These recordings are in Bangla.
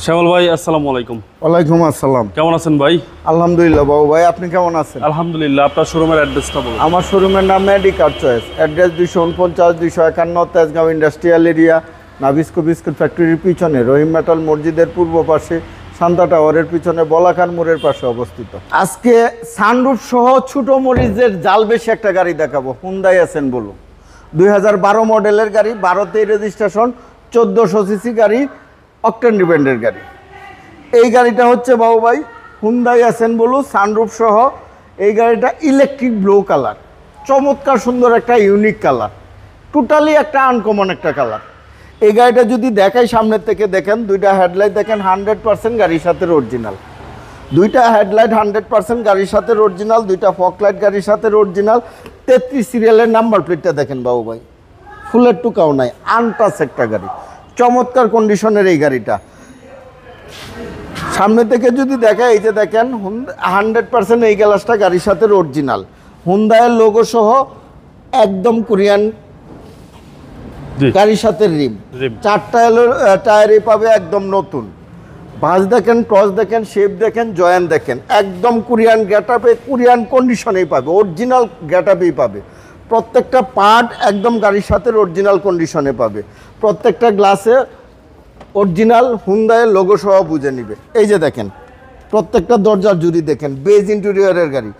শ্যামল ভাই আসসালামু আলাইকুম। ওয়ালাইকুম আসসালাম। কেমন আছেন ভাই? আলহামদুলিল্লাহ বাবু ভাই, আপনি কেমন আছেন? আলহামদুলিল্লাহ। আপনার শোরুমের অ্যাড্রেসটা বলুন। আমার শোরুমের নাম Medi Car Choice, address 249-251 Tejgaon industrial area, Nabisco biscuit ফ্যাক্টরির পিছনে, রহিম মেটাল মসজিদের পূর্ব পাশে, শান্তা টাওয়ারের পিছনে, বলাকার মোড়ের পাশে অবস্থিত। আজকে সানরুফ সহ ছোট মরিচের জাল বেশি একটা গাড়ি দেখাবো, হুন্ডাই আছেন বলুন। 2012 মডেলের গাড়ি, 12তেই রেজিস্ট্রেশন, 1400 সিসি গাড়ি, অকটেন ডিপেন্ডের গাড়ি। এই গাড়িটা হচ্ছে বাবু ভাই হুন্ডাই আছেন বলুন সানরুফ সহ। এই গাড়িটা ইলেকট্রিক ব্লু কালার, চমৎকার সুন্দর একটা ইউনিক কালার, টোটালি একটা আনকমন একটা কালার। এই গাড়িটা যদি দেখাই সামনের থেকে দেখেন, দুইটা হেডলাইট দেখেন 100% গাড়ির সাথে অরিজিনাল, দুইটা হেডলাইট 100% গাড়ির সাথে অরিজিনাল, দুইটা ফকলাইট গাড়ির সাথে অরিজিনাল। 33 সিরিয়ালের নাম্বার প্লেটটা দেখেন বাবু ভাই, ফুলের টুকাও নাই, আনটাচ একটা গাড়ি, চমৎকার কন্ডিশনের এই গাড়িটা। সামনে থেকে যদি দেখা, এই যে দেখেন 100% এই গ্লাসটা গাড়ির সাথে অরিজিনাল, হুন্ডাইয়ের লোগো সহ, একদম কোরিয়ান গাড়ির সাথে রিম, চারটা টায়ারই পাবে একদম নতুন। বাস দেখেন, ক্রস দেখেন, শেপ দেখেন, জয়েন দেখেন, একদম কোরিয়ান গেটআপে, কোরিয়ান কন্ডিশনেই পাবে, অরিজিনাল গেটআপেই পাবে। প্রত্যেকটা পার্ট একদম গাড়ির সাথে অরিজিনাল কন্ডিশনে পাবে, প্রত্যেকটা গ্লাসে অরিজিনাল হুন্ডাইয়ের লোগো সহ বুঝে নিবে। এই যে দেখেন প্রত্যেকটা দরজার জুড়ি দেখেন, বেজ ইন্টেরিয়রের গাড়ি,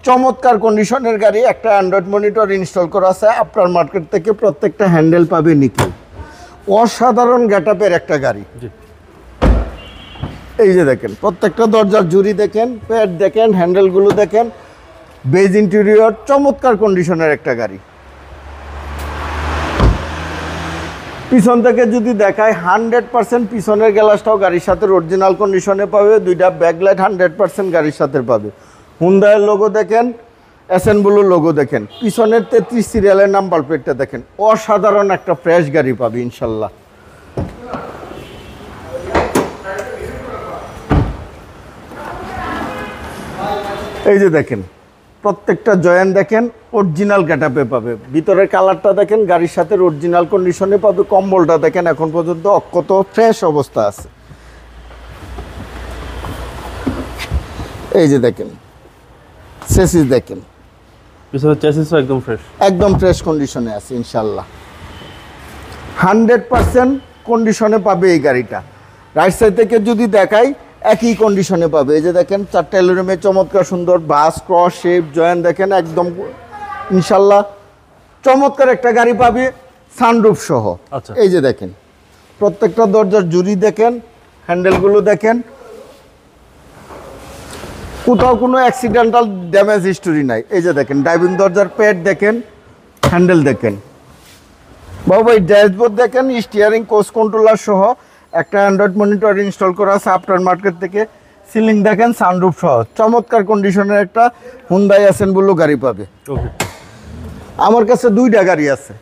চমৎকার কন্ডিশনের গাড়ি। একটা অ্যান্ড্রয়েড মনিটর ইনস্টল করা আছে আপনার মার্কেট থেকে, প্রত্যেকটা হ্যান্ডেল পাবে নিকেল, অসাধারণ গেটআপের একটা গাড়ি। এই যে দেখেন প্রত্যেকটা দরজার জুড়ি দেখেন, প্যাড দেখেন, হ্যান্ডেলগুলো দেখেন, বেজ ইন্টেরিয়র, চমৎকার কন্ডিশনের একটা গাড়ি। পিছন থেকে যদি দেখায় 100% পিছনের গ্লাসটাও গাড়ির সাথে অরিজিনাল কন্ডিশনে পাবে, দুইটা ব্যাকলাইট 100% গাড়ির সাথে পাবে। হুন্ডাইয়ের লোগো দেখেন, এসএন ব্লুর লোগো দেখেন, পিছনের 33 সিরিয়ালের নাম্বার প্লেটটা দেখেন, অসাধারণ একটা ফ্রেশ গাড়ি পাবে ইনশাল্লাহ। এই যে দেখেন প্রত্যেকটা জয়েন দেখেন, অরিজিনাল গেটআপে পাবে, ভিতরের কালারটা দেখেন গাড়ির সাথে অরিজিনাল কন্ডিশনে পাবে। কম্বলটা দেখেন এখন পর্যন্ত অক্ষত ফ্রেশ অবস্থা আছে। এই যে দেখেন চেসিস দেখেন, পিছনের চেসিসও একদম ফ্রেশ, একদম ফ্রেশ কন্ডিশনে আছে ইনশাল্লাহ, 100% কন্ডিশনে পাবে এই গাড়িটা। রাইট সাইড থেকে যদি দেখাই একই কন্ডিশনে পাবে। এই যে দেখেন চারটা এলোরুমে চমৎকার সুন্দর বাস, ক্রস, শেপ, জয়েন দেখেন, একদম ইনশাল্লাহ চমৎকার একটা গাড়ি পাবে সানরুফ সহ। এই যে দেখেন প্রত্যেকটা দরজার জুড়ি দেখেন, হ্যান্ডেলগুলো দেখেন, কোথাও কোনো অ্যাক্সিডেন্টাল ড্যামেজ হিস্টোরি নাই। এই যে দেখেন ড্রাইভিং দরজার প্যাড দেখেন, হ্যান্ডেল দেখেন বাবু ভাই, ড্যাশবোর্ড দেখেন, স্টিয়ারিং কোচ কন্ট্রোলার সহ, একটা অ্যান্ড্রয়েড মনিটর ইনস্টল করা আছে আপনার মার্কেট থেকে। সিলিং দেখেন সানরুফ সহ, চমৎকার কন্ডিশনের একটা হুন্ডাই আছেন বললো গাড়ি পাবে। আমার কাছে দুইটা গাড়ি আছে,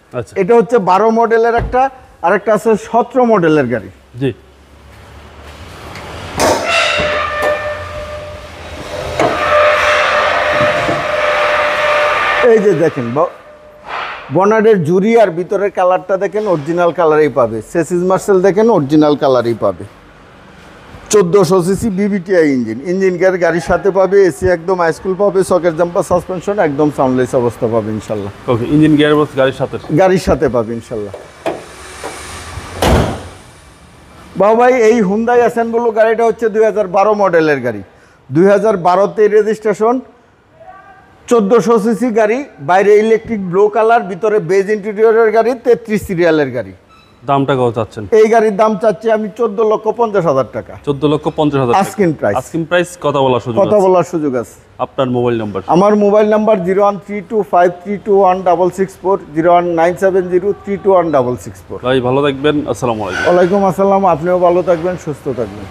এটা হচ্ছে 12 মডেলের একটা, আর একটা আছে 17 মডেলের গাড়ি। জি, এই যে দেখেন বনারের জুরি আর ভিতরের কালারটা দেখেন, অরিজিনাল কালারই পাবে। সেসিস মার্সেল দেখেন, অরিজিনাল কালারই পাবে। 1400 সিসি বিবিটিআই ইঞ্জিন গিয়ার গাড়ির সাথে পাবে। এসি একদম হাইস্কুল পাবে, সকেট জাম্পার, সাসপেনশন একদম সাউন্ডলেস অবস্থা পাবে ইনশাল্লাহ। ওকে, ইঞ্জিন গিয়ার বক্স গাড়ির সাথে পাবে ইনশাল্লাহ। বাবু ভাই এই হুন্ডাই আছেন বলো গাড়িটা হচ্ছে 2012 মডেলের গাড়ি, 2012তে রেজিস্ট্রেশন, 1400 সিসি গাড়ি, বাইরে ইলেকট্রিক ব্লু কালার, ভিতরে বেজ ইন্টেরিয়রের গাড়ি, 33 সিরিয়ালের গাড়ি। দামটা কত চাচ্ছেন? এই গাড়ির দাম চাচ্ছি আমি 14,50,000 টাকা। 14,50,000 আস্কিং প্রাইস। আস্কিং প্রাইস কথা বলার সুযোগ আছে। আপনার মোবাইল নাম্বার? আমার মোবাইল নাম্বার 0132532164, 0197032164। ভাই ভালো থাকবেন, আসসালামু আলাইকুম। ওয়ালাইকুম আসসালাম, আপনিও ভালো থাকবেন, সুস্থ থাকবেন।